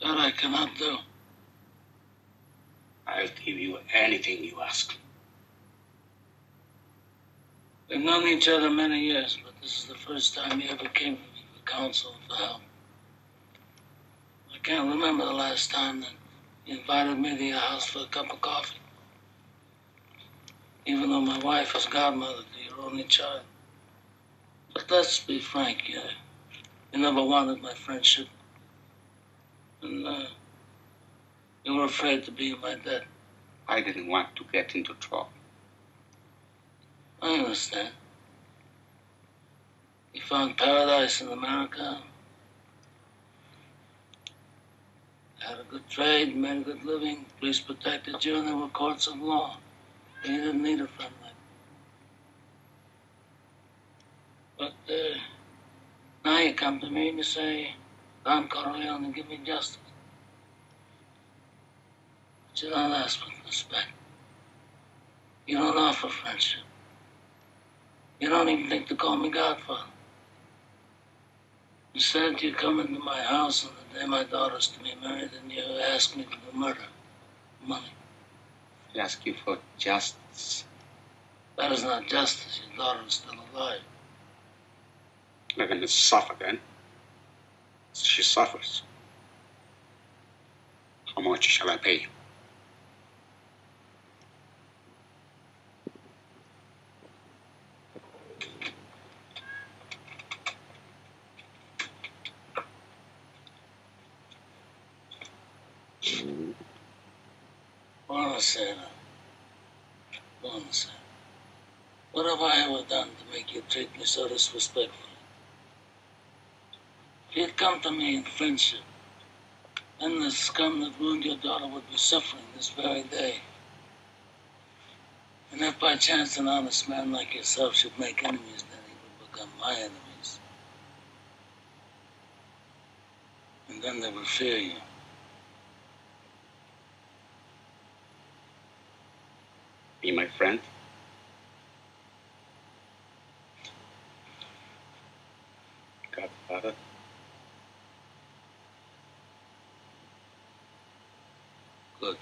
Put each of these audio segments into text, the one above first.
That I cannot do. I'll give you anything you ask. We've known each other many years, but this is the first time you ever came to me for counsel and for help. I can't remember the last time that you invited me to your house for a cup of coffee. Even though my wife is godmother to your only child. But let's be frank, you never wanted my friendship. And you were afraid to be in my debt. I didn't want to get into trouble. I understand. You found paradise in America. Had a good trade, made a good living. Police protected you, and there were courts of law. And you didn't need a friend like me. But now you come to me and you say, Don Corleone, give me justice. But you don't ask with respect. You don't offer friendship. You don't even think to call me Godfather. Instead, you come into my house on the day my daughter's to be married and you ask me to do murder. Money. I ask you for justice. That is not justice. Your daughter is still alive. Let him suffer then. She suffers. How much shall I pay you? Buonasera. Buonasera. What have I ever done to make you treat me so disrespectfully? If you'd come to me in friendship, then the scum that ruined your daughter would be suffering this very day. And if by chance an honest man like yourself should make enemies, then he would become my enemies. And then they would fear you. Be my friend? Godfather? Good.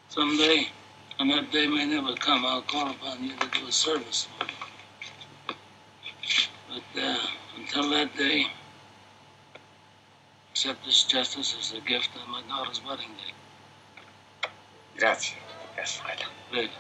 Someday, and that day may never come, I'll call upon you to do a service for me. But until that day, accept this justice as a gift on my daughter's wedding day. Grazie, Gasfala. Great.